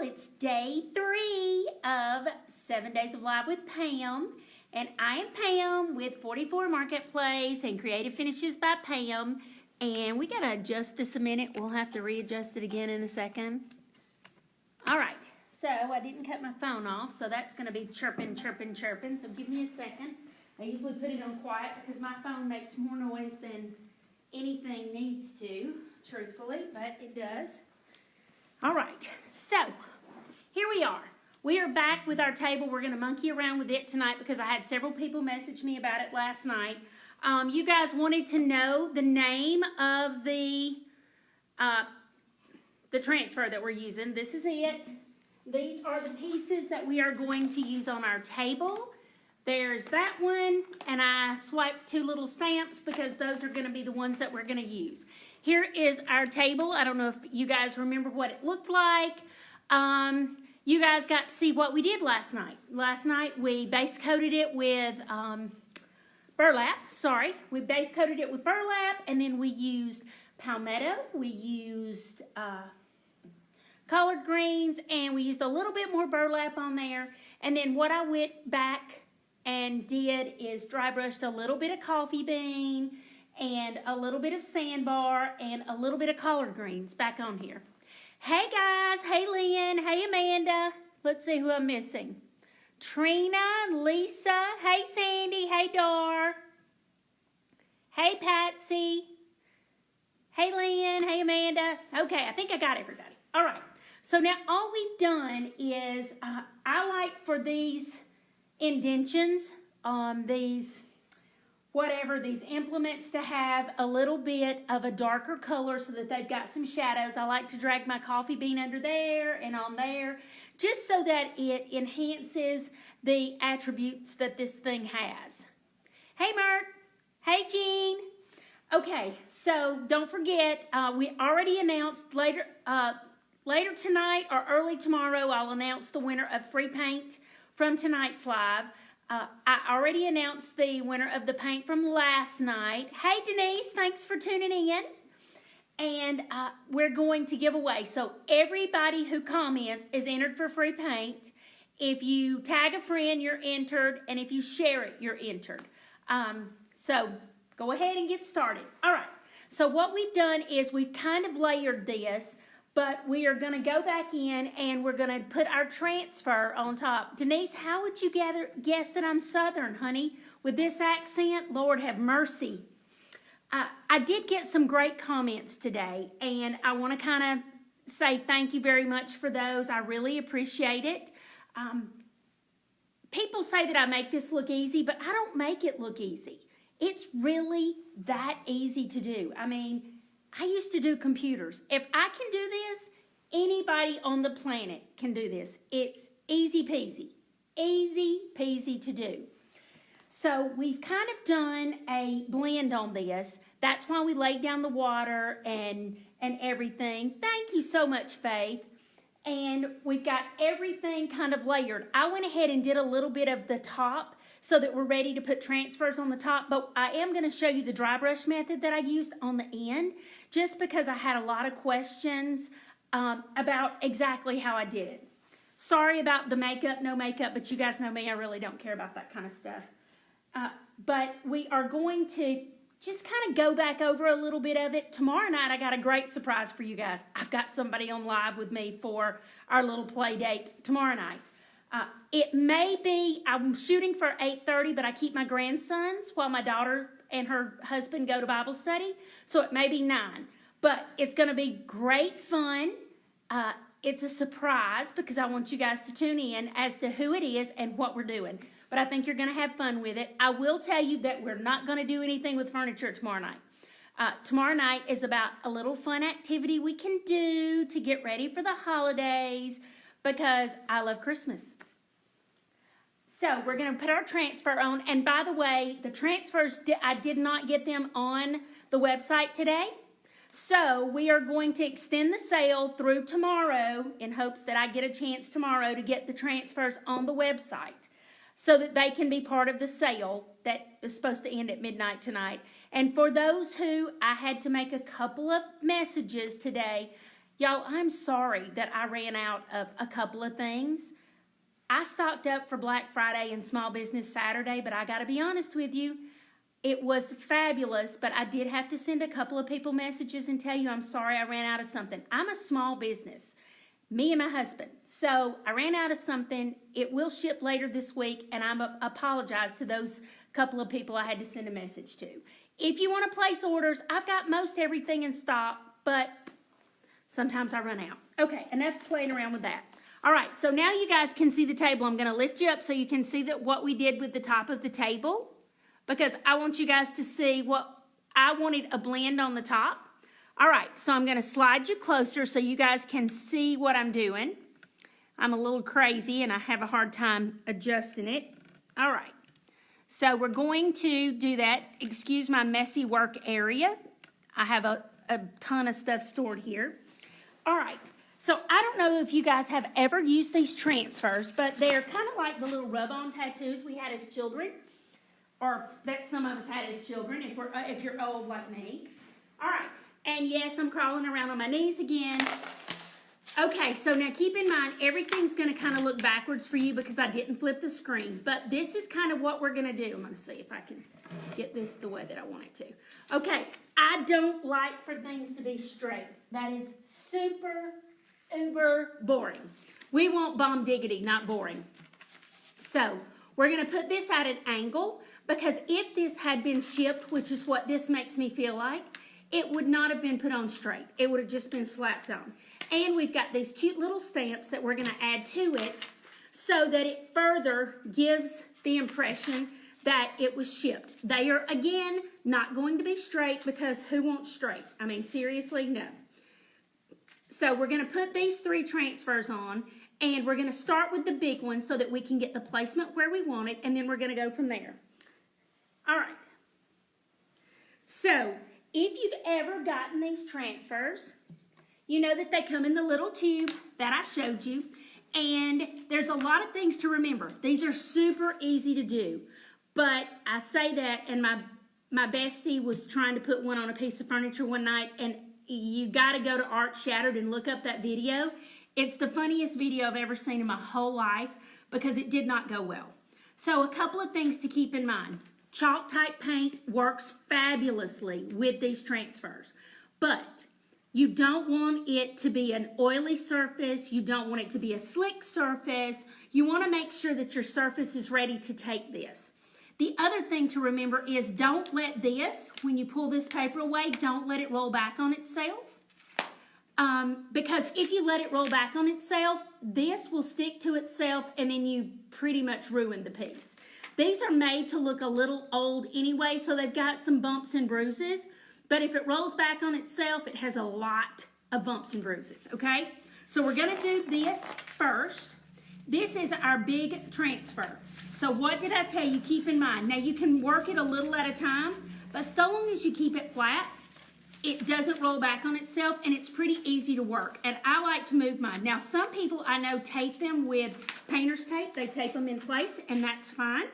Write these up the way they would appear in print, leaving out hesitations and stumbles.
it's day 3 of 7 Days of Live with Pam, and I am Pam with 44 Marketplace and Creative Finishes by Pam, and we gotta adjust this a minute. We'll have to readjust it again in a second. All right, so I didn't cut my phone off, so that's gonna be chirping, chirping, chirping, so give me a second. I usually put it on quiet because my phone makes more noise than anything needs to, truthfully, but it does. All right, so here we are. We are back with our table. We're going to monkey around with it tonight because I had several people message me about it last night. You guys wanted to know the name of the transfer that we're using. This is it. These are the pieces that we are going to use on our table. There's that one, and I swiped 2 little stamps because those are going to be the ones that we're going to use. Here is our table. I don't know if you guys remember what it looked like. You guys got to see what we did last night. Last night we base coated it with burlap. We base coated it with burlap, and then we used palmetto. We used collard greens, and we used a little bit more burlap on there. And then what I went back and did is dry brushed a little bit of coffee bean and a little bit of sandbar and a little bit of collard greens back on here. Hey guys, hey Lynn, hey Amanda. Let's see who I'm missing. Trina, Lisa, hey Sandy, hey Dar. Hey Patsy. Hey Lynn, hey Amanda. Okay, I think I got everybody. All right, so now all we've done is, I like for these indentions, these implements to have a little bit of a darker color so that they've got some shadows. I like to drag my coffee bean under there and on there, just so that it enhances the attributes that this thing has. Hey Mert, hey Jean. Okay, so don't forget, we already announced later tonight or early tomorrow, I'll announce the winner of free paint from tonight's live. I already announced the winner of the paint from last night. Hey Denise, thanks for tuning in. And we're going to give away. So everybody who comments is entered for free paint. If you tag a friend, you're entered. And if you share it, you're entered. So go ahead and get started. All right. So what we've done is we've kind of layered this. But we are going to go back in and we're going to put our transfer on top. Denise, how would you guess that I'm Southern, honey? With this accent, Lord have mercy. I did get some great comments today, and I want to kind of say thank you very much for those. I really appreciate it. People say that I make this look easy, but I don't make it look easy. It's really that easy to do. I mean, I used to do computers. If I can do this, anybody on the planet can do this. It's easy peasy to do. So we've kind of done a blend on this. That's why we laid down the water and everything. Thank you so much, Faith. And we've got everything kind of layered. I went ahead and did a little bit of the top so that we're ready to put transfers on the top, but I am going to show you the dry brush method that I used on the end, just because I had a lot of questions about exactly how I did it. Sorry about the makeup, no makeup, but you guys know me, I really don't care about that kind of stuff. But we are going to just kind of go back over a little bit of it. Tomorrow night, I got a great surprise for you guys. I've got somebody on live with me for our little play date tomorrow night. It may be, I'm shooting for 8:30, but I keep my grandsons while my daughter and her husband go to Bible study. So it may be 9. But it's going to be great fun. It's a surprise because I want you guys to tune in as to who it is and what we're doing. But I think you're going to have fun with it. I will tell you that we're not going to do anything with furniture tomorrow night. Tomorrow night is about a little fun activity we can do to get ready for the holidays, because I love Christmas. So we're going to put our transfer on. And by the way, the transfers, I did not get them on the website today. So we are going to extend the sale through tomorrow in hopes that I get a chance tomorrow to get the transfers on the website so that they can be part of the sale that is supposed to end at midnight tonight. And for those who I had to make a couple of messages today, Y'all, I'm sorry that I ran out of a couple of things. I stocked up for Black Friday and Small Business Saturday, but I got to be honest with you, it was fabulous, but I did have to send a couple of people messages and tell you I'm sorry I ran out of something. I'm a small business, me and my husband. So I ran out of something. It will ship later this week, and I apologize to those couple of people I had to send a message to. If you want to place orders, I've got most everything in stock, but sometimes I run out. Okay, enough playing around with that. All right, so now you guys can see the table. I'm going to lift you up so you can see that what we did with the top of the table, because I want you guys to see what I wanted a blend on the top. All right, so I'm going to slide you closer so you guys can see what I'm doing. I'm a little crazy and I have a hard time adjusting it. All right, so we're going to do that. Excuse my messy work area. I have a ton of stuff stored here. All right, so I don't know if you guys have ever used these transfers, but they're kind of like the little rub-on tattoos we had as children, or that some of us had as children if you're old like me. All right, and yes, I'm crawling around on my knees again. Okay, so now keep in mind, everything's going to kind of look backwards for you because I didn't flip the screen, but this is kind of what we're going to do. I'm going to see if I can get this the way that I want it to. Okay, I don't like for things to be straight. That is super, uber boring. We want bomb diggity, not boring. So we're going to put this at an angle, because if this had been shipped, which is what this makes me feel like, it would not have been put on straight. It would have just been slapped on. And we've got these cute little stamps that we're going to add to it so that it further gives the impression that it was shipped. They are, again, not going to be straight, because who wants straight? I mean, seriously, no. So we're going to put these 3 transfers on, and we're going to start with the big one so that we can get the placement where we want it, and then we're going to go from there. All right. So if you've ever gotten these transfers, you know that they come in the little tube that I showed you, and there's a lot of things to remember. These are super easy to do, but I say that, and my bestie was trying to put one on a piece of furniture one night, and you got to go to Art Shattered and look up that video. It's the funniest video I've ever seen in my whole life, because it did not go well. So a couple of things to keep in mind. Chalk type paint works fabulously with these transfers, but you don't want it to be an oily surface. You don't want it to be a slick surface. You want to make sure that your surface is ready to take this. The other thing to remember is, don't let this, when you pull this paper away, don't let it roll back on itself. Because if you let it roll back on itself, this will stick to itself, and then you pretty much ruin the piece. These are made to look a little old anyway, so they've got some bumps and bruises. But if it rolls back on itself, it has a lot of bumps and bruises, okay? So we're going to do this first. This is our big transfer. So what did I tell you? Keep in mind. Now, you can work it a little at a time, but so long as you keep it flat, it doesn't roll back on itself, and it's pretty easy to work. And I like to move mine. Now, some people I know tape them with painter's tape. They tape them in place, and that's fine.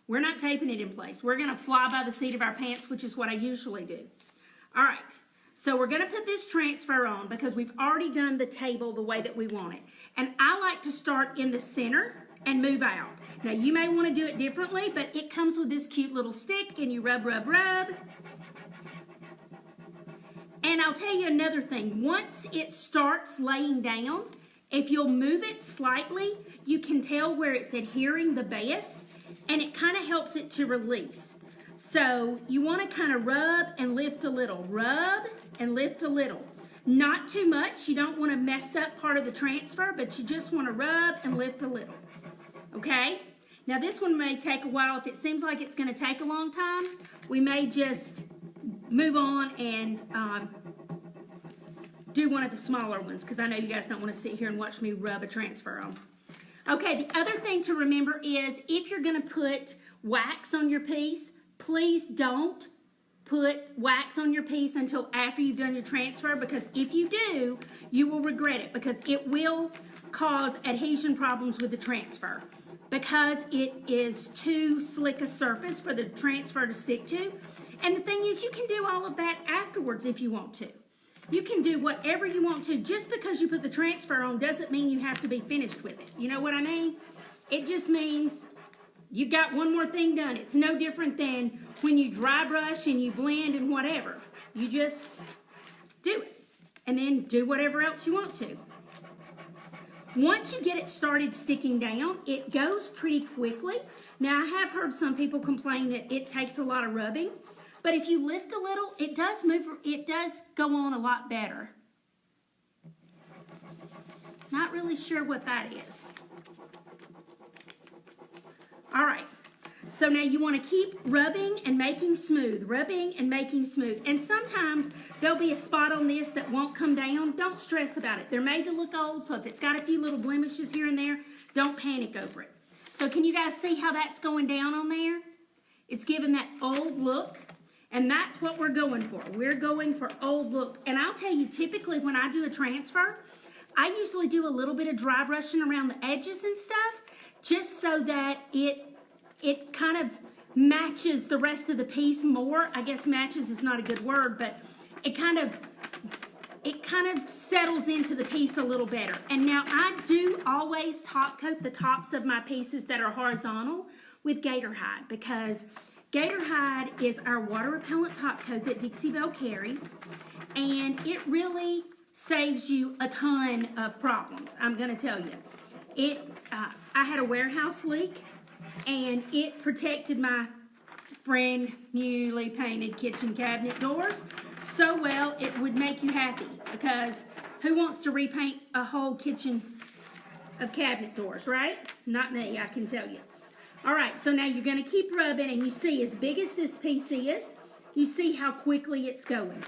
We're not taping it in place. We're going to fly by the seat of our pants, which is what I usually do. All right, so we're going to put this transfer on because we've already done the table the way that we want it. And I like to start in the center and move out. Now, you may want to do it differently, but it comes with this cute little stick, and you rub, rub, rub. And I'll tell you another thing. Once it starts laying down, if you'll move it slightly, you can tell where it's adhering the best, and it kind of helps it to release. So you want to kind of rub and lift a little. Rub and lift a little. Not too much. You don't want to mess up part of the transfer, but you just want to rub and lift a little. Okay? Now this one may take a while. If it seems like it's going to take a long time, we may just move on and do one of the smaller ones, because I know you guys don't want to sit here and watch me rub a transfer on. Okay, the other thing to remember is, if you're going to put wax on your piece, please don't put wax on your piece until after you've done your transfer, because if you do, you will regret it, because it will cause adhesion problems with the transfer, because it is too slick a surface for the transfer to stick to. And the thing is, you can do all of that afterwards if you want to. You can do whatever you want to. Just because you put the transfer on doesn't mean you have to be finished with it. You know what I mean? It just means you've got one more thing done. It's no different than when you dry brush and you blend and whatever. You just do it. And then do whatever else you want to. Once you get it started sticking down, it goes pretty quickly. Now, I have heard some people complain that it takes a lot of rubbing. But if you lift a little, it does move, it does go on a lot better. Not really sure what that is. All right, so now you want to keep rubbing and making smooth, rubbing and making smooth. And sometimes there'll be a spot on this that won't come down. Don't stress about it. They're made to look old, so if it's got a few little blemishes here and there, don't panic over it. So can you guys see how that's going down on there? It's giving that old look. And that's what we're going for. We're going for old look. And I'll tell you, typically when I do a transfer, I usually do a little bit of dry brushing around the edges and stuff, just so that it kind of matches the rest of the piece more. I guess matches is not a good word, but it kind of settles into the piece a little better. And now I do always top coat the tops of my pieces that are horizontal with Gator Hide, because Gator Hide is our water repellent top coat that Dixie Belle carries, and it really saves you a ton of problems. I'm going to tell you. I had a warehouse leak, and it protected my brand newly painted kitchen cabinet doors so well it would make you happy, because who wants to repaint a whole kitchen of cabinet doors, right? Not me, I can tell you. All right, so now you're going to keep rubbing, and you see as big as this piece is, you see how quickly it's going.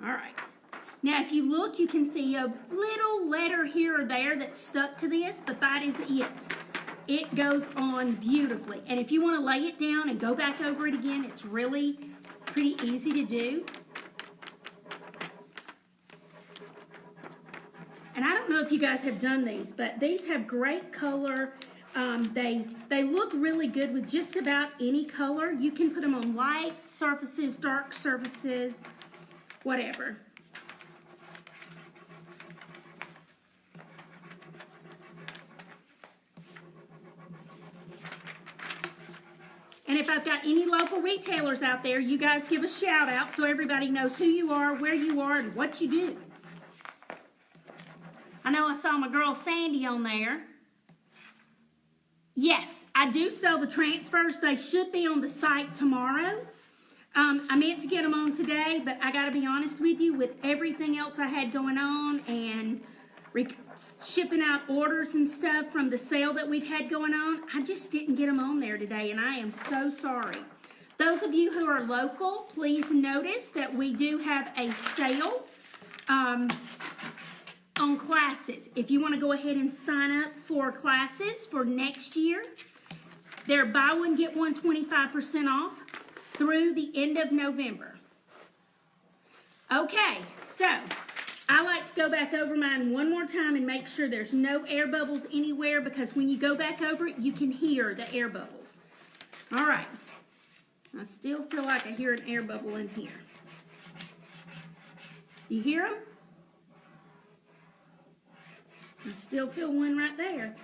All right. Now, if you look, you can see a little letter here or there that's stuck to this, but that is it. It goes on beautifully. And if you want to lay it down and go back over it again, it's really pretty easy to do. And I don't know if you guys have done these, but these have great color. They look really good with just about any color. You can put them on light surfaces, dark surfaces, whatever. And if I've got any local retailers out there, you guys give a shout out so everybody knows who you are, where you are, and what you do. I know I saw my girl Sandy on there. Yes, I do sell the transfers. They should be on the site tomorrow. I meant to get them on today, but I got to be honest with you, with everything else I had going on and shipping out orders and stuff from the sale that we've had going on, I just didn't get them on there today, and I am so sorry. Those of you who are local, please notice that we do have a sale on classes. If you want to go ahead and sign up for classes for next year, they're buy one, get one 25% off through the end of November. Okay, so I like to go back over mine one more time and make sure there's no air bubbles anywhere, because when you go back over it, you can hear the air bubbles. All right. I still feel like I hear an air bubble in here. You hear them? I still feel one right there.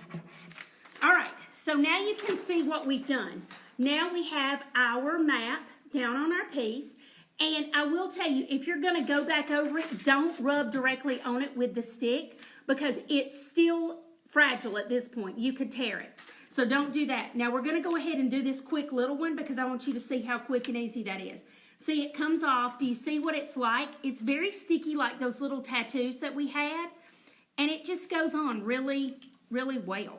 All right, so now you can see what we've done. Now we have our map down on our piece, and I will tell you, if you're going to go back over it, don't rub directly on it with the stick, because it's still fragile at this point. You could tear it. So don't do that. Now we're going to go ahead and do this quick little one, because I want you to see how quick and easy that is. See, it comes off. Do you see what it's like? It's very sticky, like those little tattoos that we had. And it just goes on really, really well.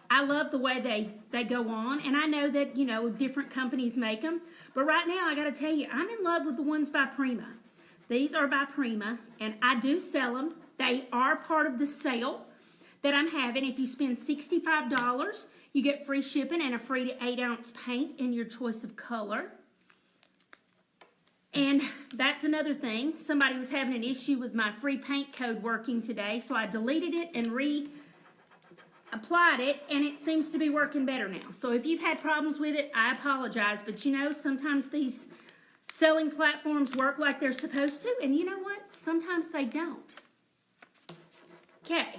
I love the way they go on. And I know that, you know, different companies make them. But right now, I got to tell you, I'm in love with the ones by Prima. These are by Prima. And I do sell them. They are part of the sale that I'm having. If you spend $65, you get free shipping and a free 8-ounce paint in your choice of color. And that's another thing. Somebody was having an issue with my free paint code working today, so I deleted it and reapplied it, and it seems to be working better now. So if you've had problems with it, I apologize. But you know, sometimes these selling platforms work like they're supposed to, and you know what? Sometimes they don't. Okay.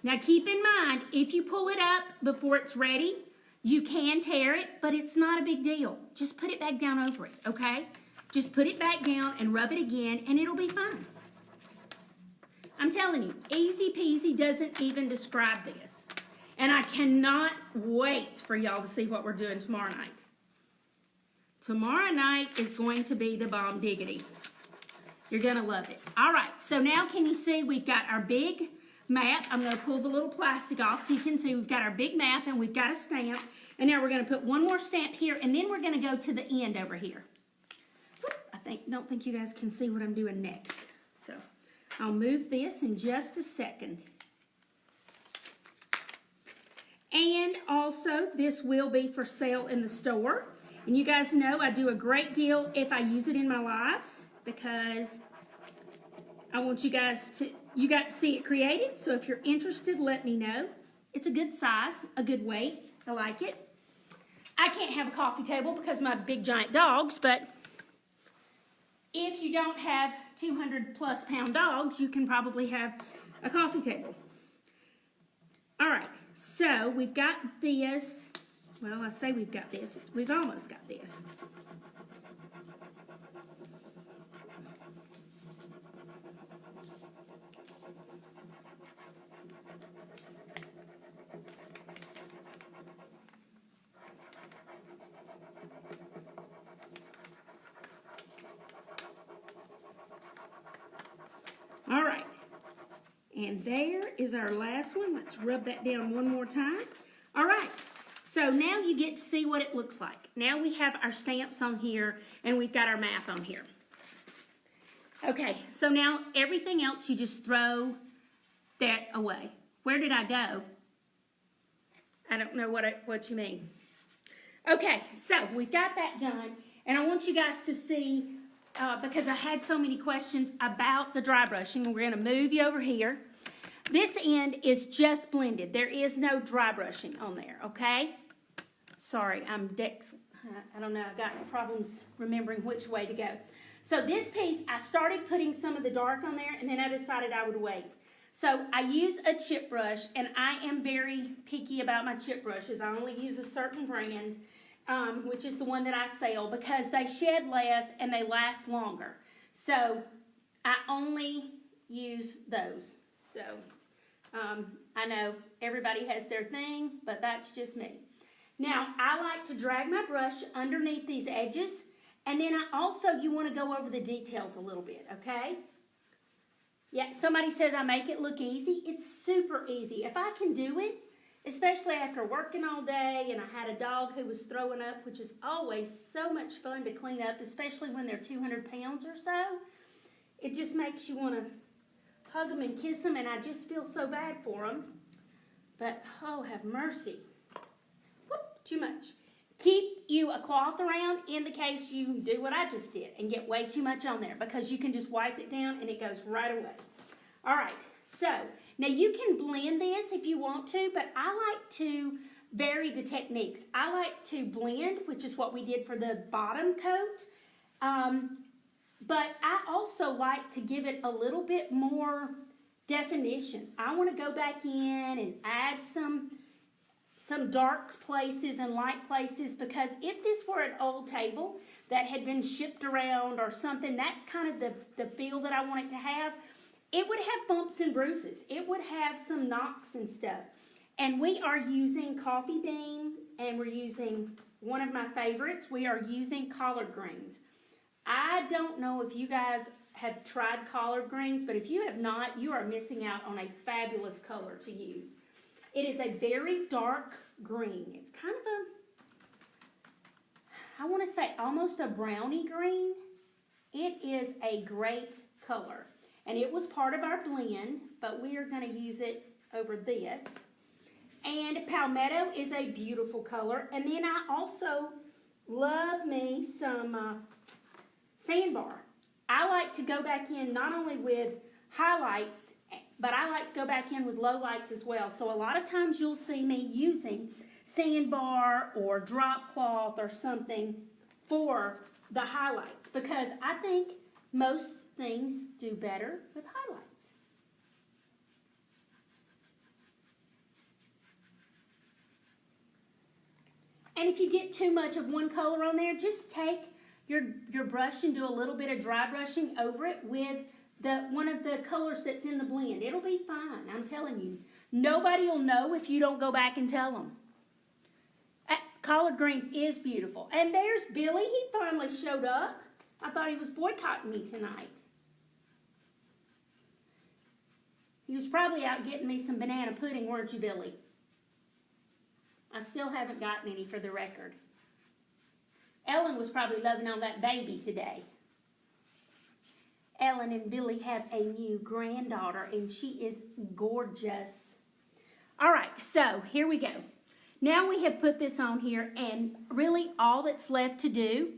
Now keep in mind, if you pull it up before it's ready, you can tear it, but it's not a big deal. Just put it back down over it, okay? Just put it back down and rub it again, and it'll be fine. I'm telling you, easy peasy doesn't even describe this. And I cannot wait for y'all to see what we're doing tomorrow night. Tomorrow night is going to be the bomb diggity. You're going to love it. All right, so now can you see we've got our big map. I'm going to pull the little plastic off so you can see we've got our big map and we've got a stamp. And now we're going to put one more stamp here, and then we're going to go to the end over here. Don't think you guys can see what I'm doing next. So I'll move this in just a second. And also, this will be for sale in the store. And you guys know I do a great deal if I use it in my lives, because I want you guys to see it created. So if you're interested, let me know. It's a good size, a good weight. I like it. I can't have a coffee table because of my big giant dogs, but if you don't have 200+ pound dogs, you can probably have a coffee table. All right, so we've got this. Well, I say we've got this. We've almost got this. All right, and there is our last one. Let's rub that down one more time. All right, so now you get to see what it looks like. Now we have our stamps on here, and we've got our map on here. Okay, so now everything else, you just throw that away. Where did I go? I don't know what you mean. Okay, so we've got that done, and I want you guys to see, because I had so many questions about the dry brushing. We're going to move you over here. This end is just blended. There is no dry brushing on there, okay? Sorry, I don't know, I've got problems remembering which way to go. So this piece, I started putting some of the dark on there, and then I decided I would wait. So I use a chip brush, and I am very picky about my chip brushes. I only use a certain brand, which is the one that I sell, because they shed less and they last longer. So I only use those. So I know everybody has their thing, but that's just me. Now, I like to drag my brush underneath these edges, and then you want to go over the details a little bit, okay? Yeah, somebody says I make it look easy. It's super easy. If I can do it, especially after working all day, and I had a dog who was throwing up, which is always so much fun to clean up, especially when they're 200 pounds or so. It just makes you want to hug them and kiss them, and I just feel so bad for them. But, oh, have mercy. Whoop, too much. Keep you a cloth around in the case you do what I just did and get way too much on there, because you can just wipe it down and it goes right away. All right, so now you can blend this if you want to, but I like to vary the techniques. I like to blend, which is what we did for the bottom coat, but I also like to give it a little bit more definition. I want to go back in and add some dark places and light places, because if this were an old table that had been shipped around or something, that's kind of the feel that I want it to have. It would have bumps and bruises. It would have some knocks and stuff. And we are using coffee bean, and we're using one of my favorites. We are using collard greens. I don't know if you guys have tried collard greens, but if you have not, you are missing out on a fabulous color to use. It is a very dark green. It's kind of I want to say almost a browny green. It is a great color. And it was part of our blend, but we are going to use it over this. And palmetto is a beautiful color. And then I also love me some sandbar. I like to go back in not only with highlights, but I like to go back in with lowlights as well. So a lot of times you'll see me using sandbar or drop cloth or something for the highlights, because I think most things do better with highlights. And if you get too much of one color on there, just take your brush and do a little bit of dry brushing over it with one of the colors that's in the blend. It'll be fine, I'm telling you. Nobody will know if you don't go back and tell them. Collard greens is beautiful. And there's Billy. He finally showed up. I thought he was boycotting me tonight. He was probably out getting me some banana pudding, weren't you, Billy? I still haven't gotten any, for the record. Ellen was probably loving on that baby today. Ellen and Billy have a new granddaughter, and she is gorgeous. All right, so here we go. Now we have put this on here, and really all that's left to do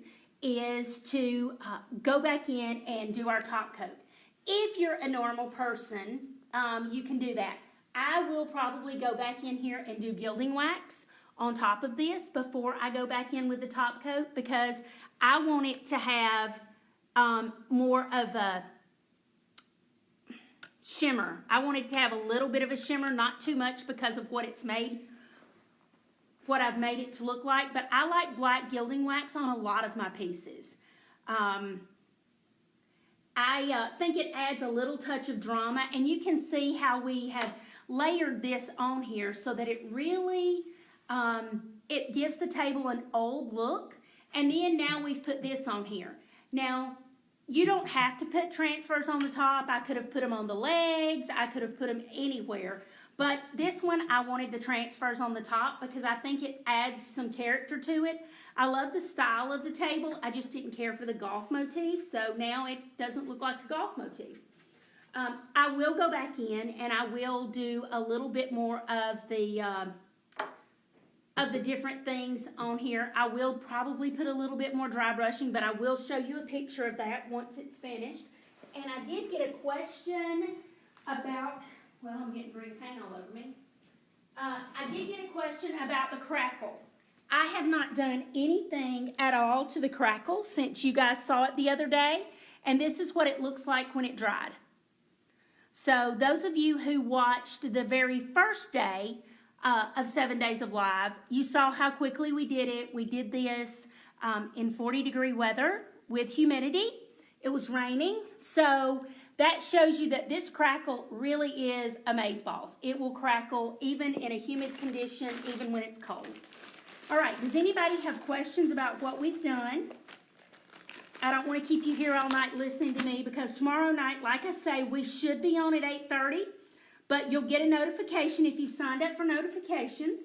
is to go back in and do our top coat. If you're a normal person, you can do that. I will probably go back in here and do gilding wax on top of this before I go back in with the top coat, because I want it to have more of a shimmer. I want it to have a little bit of a shimmer, not too much because of what it's made, what I've made it to look like, but I like black gilding wax on a lot of my pieces. I think it adds a little touch of drama, and you can see how we have layered this on here so that it really, it gives the table an old look, and then now we've put this on here. Now, you don't have to put transfers on the top. I could have put them on the legs. I could have put them anywhere. But this one, I wanted the transfers on the top because I think it adds some character to it. I love the style of the table. I just didn't care for the golf motif, so now it doesn't look like a golf motif. I will go back in and I will do a little bit more of the different things on here. I will probably put a little bit more dry brushing, but I will show you a picture of that once it's finished. And I did get a question about, well, I'm getting green paint all over me. I did get a question about the crackle. I have not done anything at all to the crackle since you guys saw it the other day, and this is what it looks like when it dried. So those of you who watched the very first day of 7 Days of Live, you saw how quickly we did it. We did this in 40-degree weather with humidity. It was raining, so that shows you that this crackle really is amazeballs. It will crackle even in a humid condition, even when it's cold. All right, does anybody have questions about what we've done? I don't want to keep you here all night listening to me because tomorrow night, like I say, we should be on at 8:30, but you'll get a notification if you've signed up for notifications.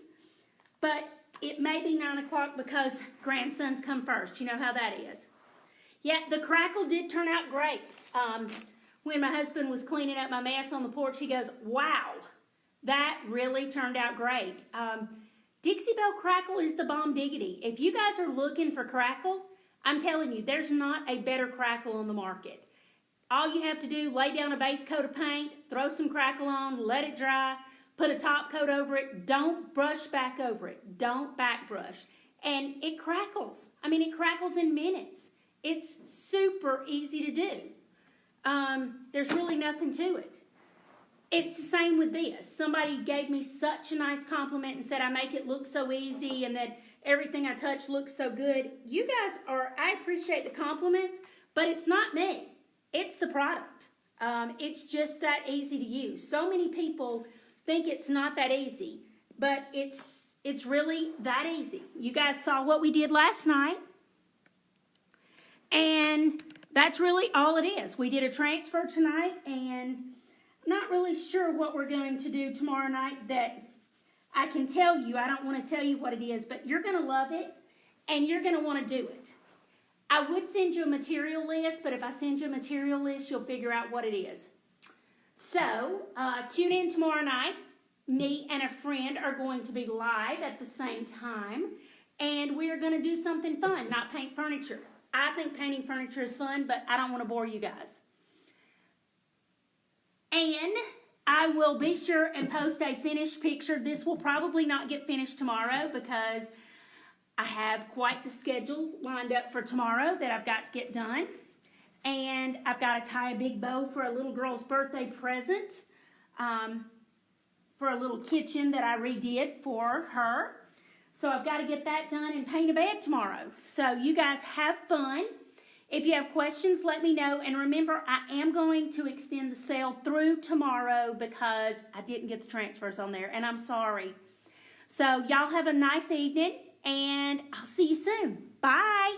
But it may be 9 o'clock because grandsons come first. You know how that is. Yeah, the crackle did turn out great. When my husband was cleaning up my mess on the porch, he goes, wow, that really turned out great. Dixie Belle Crackle is the bomb diggity. If you guys are looking for crackle, I'm telling you, there's not a better crackle on the market. All you have to do, lay down a base coat of paint, throw some crackle on, let it dry, put a top coat over it. Don't brush back over it. Don't back brush. And it crackles. I mean, it crackles in minutes. It's super easy to do. There's really nothing to it. It's the same with this. Somebody gave me such a nice compliment and said I make it look so easy and that everything I touch looks so good. You guys I appreciate the compliments, but it's not me. It's the product. It's just that easy to use. So many people think it's not that easy, but it's really that easy. You guys saw what we did last night, and that's really all it is. We did a transfer tonight, and not really sure what we're going to do tomorrow night that I can tell you. I don't want to tell you what it is, but you're going to love it, and you're going to want to do it. I would send you a material list, but if I send you a material list, you'll figure out what it is. So, tune in tomorrow night. Me and a friend are going to be live at the same time, and we're going to do something fun, not paint furniture. I think painting furniture is fun, but I don't want to bore you guys. And I will be sure and post a finished picture. This will probably not get finished tomorrow because I have quite the schedule lined up for tomorrow that I've got to get done. And I've got to tie a big bow for a little girl's birthday present, for a little kitchen that I redid for her. So I've got to get that done and paint a bed tomorrow. So you guys have fun. If you have questions, let me know. And remember, I am going to extend the sale through tomorrow because I didn't get the transfers on there, and I'm sorry. So y'all have a nice evening, and I'll see you soon. Bye.